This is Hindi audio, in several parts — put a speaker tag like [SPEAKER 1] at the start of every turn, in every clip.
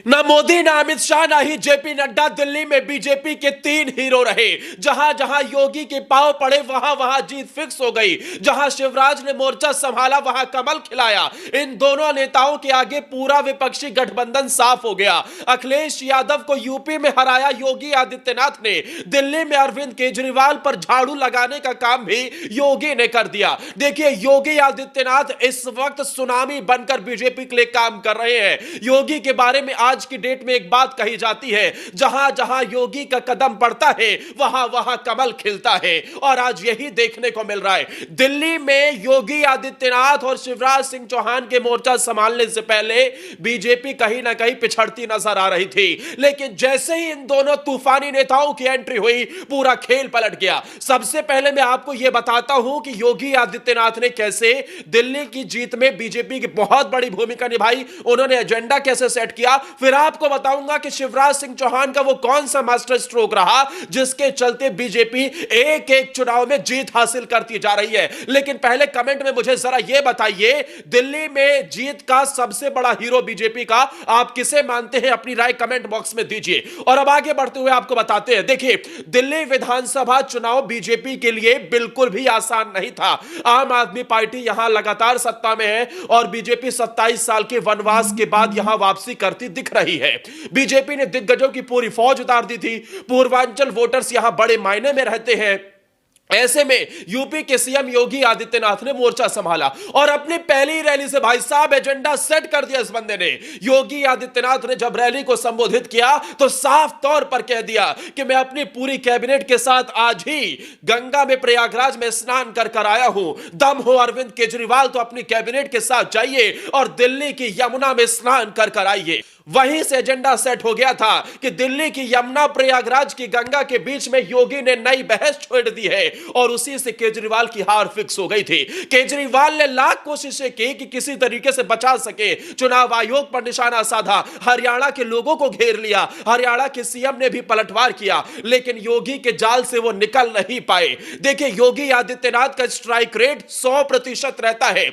[SPEAKER 1] ना मोदी ना अमित शाह ना ही जेपी नड्डा दिल्ली में बीजेपी के तीन हीरो रहे। जहां जहां योगी के पांव पड़े वहां वहां जीत फिक्स हो गई। जहां शिवराज ने मोर्चा संभाला वहां कमल खिलाया। इन दोनों नेताओं के आगे पूरा विपक्षी गठबंधन साफ हो गया। अखिलेश यादव को यूपी में हराया योगी आदित्यनाथ ने। दिल्ली में अरविंद केजरीवाल पर झाड़ू लगाने का काम भी योगी ने कर दिया। देखिए, योगी आदित्यनाथ इस वक्त सुनामी बनकर बीजेपी के लिए काम कर रहे हैं। योगी के बारे में आज की डेट में एक बात कही जाती है, जहां जहां योगी का कदम पड़ता है वहां वहां कमल खिलता है। और आज यही देखने को मिल रहा है। दिल्ली में योगी आदित्यनाथ और शिवराज सिंह चौहान के मोर्चा संभालने से पहले बीजेपी कहीं ना कहीं पिछड़ती नजर आ रही थी, लेकिन जैसे ही इन दोनों तूफानी नेताओं की एंट्री हुई पूरा खेल पलट गया। सबसे पहले मैं आपको यह बताता हूं कि योगी आदित्यनाथ ने कैसे दिल्ली की जीत में बीजेपी की बहुत बड़ी भूमिका निभाई, उन्होंने एजेंडा कैसे सेट किया। फिर आपको बताऊंगा कि शिवराज सिंह चौहान का वो कौन सा मास्टर स्ट्रोक रहा जिसके चलते बीजेपी एक एक चुनाव में जीत हासिल करती जा रही है। लेकिन पहले कमेंट में मुझे जरा यह बताइए, दिल्ली में जीत का सबसे बड़ा हीरो बीजेपी का आप किसे मानते हैं? अपनी राय कमेंट बॉक्स में दीजिए। और अब आगे बढ़ते हुए आपको बताते हैं, देखिए, दिल्ली विधानसभा चुनाव बीजेपी के लिए बिल्कुल भी आसान नहीं था। आम आदमी पार्टी यहां लगातार सत्ता में है और बीजेपी 27 साल के वनवास के बाद यहां वापसी करती दिख रही है। बीजेपी ने दिग्गजों की पूरी फौज उतार दी थी। पूर्वांचल वोटर्स यहां बड़े मायने में रहते हैं। ऐसे में यूपी के सीएम योगी आदित्यनाथ ने मोर्चा संभाला और अपनी पहली रैली से भाई साहब एजेंडा सेट कर दिया इस बंदे ने। योगी आदित्यनाथ ने जब रैली को संबोधित किया तो साफ तौर पर कह दिया कि मैं अपनी पूरी कैबिनेट के साथ आज ही गंगा में प्रयागराज में स्नान कर आया हूं। दम हो अरविंद केजरीवाल तो अपनी कैबिनेट के साथ जाइए और दिल्ली की यमुना में स्नान कर आइए। वहीं से एजेंडा सेट हो गया था कि दिल्ली की यमुना प्रयागराज की गंगा के बीच में योगी ने नई बहस छोड़ दी है और उसी से केजरीवाल की हार फिक्स हो गई थी। केजरीवाल ने लाख कोशिशें की कि किसी तरीके से बचा सके, चुनाव आयोग पर निशाना साधा, हरियाणा के लोगों को घेर लिया, हरियाणा के सीएम ने भी पलटवार किया, लेकिन योगी के जाल से वो निकल नहीं पाए। देखिए, योगी आदित्यनाथ का स्ट्राइक रेट 100% रहता है।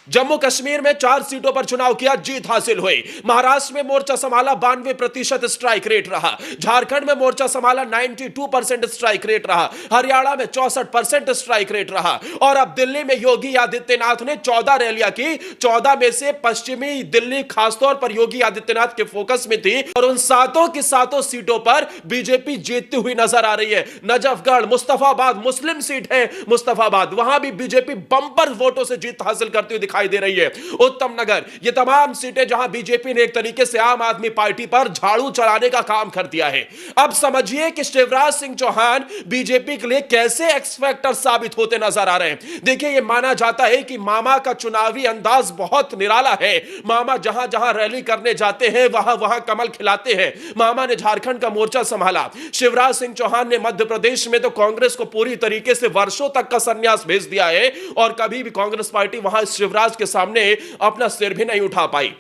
[SPEAKER 1] जम्मू कश्मीर में 4 सीटों पर चुनाव किया, जीत हासिल हुई। महाराष्ट्र में मोर्चा संभाला, 92% स्ट्राइक रेट रहा। झारखंड में मोर्चा संभाला, 92% स्ट्राइक रेट रहा। हरियाणा में 64% स्ट्राइक रेट रहा। और अब दिल्ली में योगी आदित्यनाथ ने 14 रैलियां की। 14 में से पश्चिमी दिल्ली खासतौर पर योगी आदित्यनाथ के फोकस में थी और उन सातों की सातों सीटों पर बीजेपी जीतती हुई नजर आ रही है। नजफगढ़, मुस्तफाबाद मुस्लिम सीट है, मुस्तफाबाद, वहां भी बीजेपी बंपर वोटों से जीत हासिल करती हुई दिखाई दे रही है। उत्तम नगर, ये तमाम सीटें जहां बीजेपी ने एक तरीके से आम आदमी पार्टी पर झाड़ू चलाने का काम कर दिया है। अब समझिए कि शिवराज सिंह चौहान बीजेपी के लिए कैसे एक्स फैक्टर साबित होते नजर आ रहे हैं। देखिए, यह माना जाता है कि मामा का चुनावी अंदाज बहुत निराला है। मामा जहां जहां रैली करने जाते हैं वहां वहां कमल खिलाते हैं। मामा ने झारखंड का मोर्चा संभाला, शिवराज सिंह चौहान ने मध्य प्रदेश में तो कांग्रेस को पूरी तरीके से वर्षों तक का संन्यास भेज दिया है और कभी भी कांग्रेस पार्टी वहां शिवराज के सामने अपना सिर भी नहीं उठा पाई।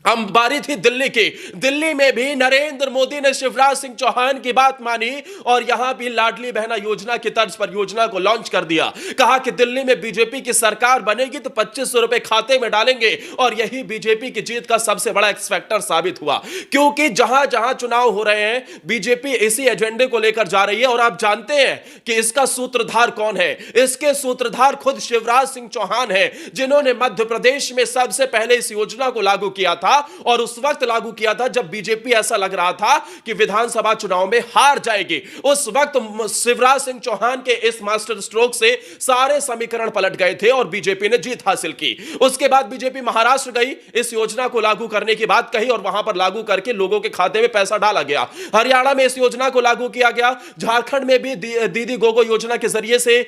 [SPEAKER 1] हम बारी थी दिल्ली की। दिल्ली में भी नरेंद्र मोदी ने शिवराज सिंह चौहान की बात मानी और यहां भी लाडली बहना योजना की तर्ज पर योजना को लॉन्च कर दिया। कहा कि दिल्ली में बीजेपी की सरकार बनेगी तो 2500 रुपए खाते में डालेंगे और यही बीजेपी की जीत का सबसे बड़ा एक्स फैक्टर साबित हुआ, क्योंकि जहां जहां चुनाव हो रहे हैं बीजेपी इसी एजेंडे को लेकर जा रही है। और आप जानते हैं कि इसका सूत्रधार कौन है? इसके सूत्रधार खुद शिवराज सिंह चौहान है, जिन्होंने मध्य प्रदेश में सबसे पहले इस योजना को लागू किया था और उस वक्त लागू किया था जब बीजेपी ऐसा लग रहा था कि विधानसभा चुनाव में हार जाएगी। उस वक्त शिवराज सिंह चौहान के इस मास्टर स्ट्रोक से सारे समीकरण पलट गए थे और बीजेपी ने जीत हासिल की। उसके बाद बीजेपी महाराष्ट्र गई, इस योजना को लागू करने की बात कही और वहां पर लागू करके लोगों के खाते में पैसा डाला गया। हरियाणा में इस योजना को लागू किया गया। झारखंड में भी दीदी गोगो योजना के जरिए से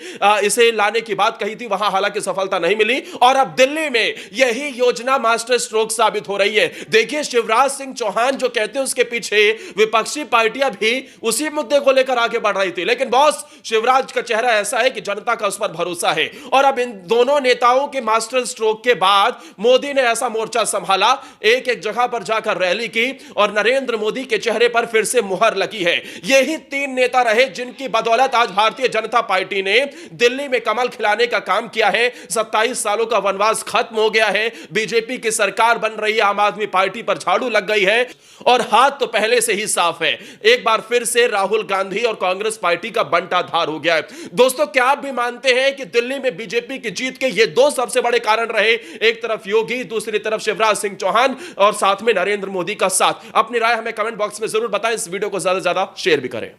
[SPEAKER 1] इसे लाने की बात कही थी, वहां हालांकि सफलता नहीं मिली। और अब दिल्ली में यही योजना मास्टर स्ट्रोक साबित हो रही है। देखिए, शिवराज सिंह चौहान जो कहते हैं उसके पीछे विपक्षी पार्टियां भी उसी मुद्दे को लेकर आगे बढ़ रही थी, लेकिन बॉस शिवराज का चेहरा ऐसा है कि जनता का उस पर भरोसा है। और अब इन दोनों नेताओं के मास्टर स्ट्रोक के बाद मोदी ने ऐसा मोर्चा संभाला, एक एक जगह पर जाकर रैली की और नरेंद्र मोदी के चेहरे पर फिर से मुहर लगी है। यही 3 नेता रहे जिनकी बदौलत आज भारतीय जनता पार्टी ने दिल्ली में कमल खिलाने का काम किया है। 27 सालों का वनवास खत्म हो गया है, बीजेपी की सरकार बन रही है, आम आम आदमी पार्टी पर झाड़ू लग गई है और हाथ तो पहले से ही साफ है। एक बार फिर से राहुल गांधी और कांग्रेस पार्टी का बंटाधार हो गया है। दोस्तों, क्या आप भी मानते हैं कि दिल्ली में बीजेपी की जीत के ये दो सबसे बड़े कारण रहे, एक तरफ योगी, दूसरी तरफ शिवराज सिंह चौहान और साथ में नरेंद्र मोदी का साथ? अपनी राय हमें कमेंट बॉक्स में जरूर बताएं। इस वीडियो को ज्यादा से ज्यादा शेयर भी करें।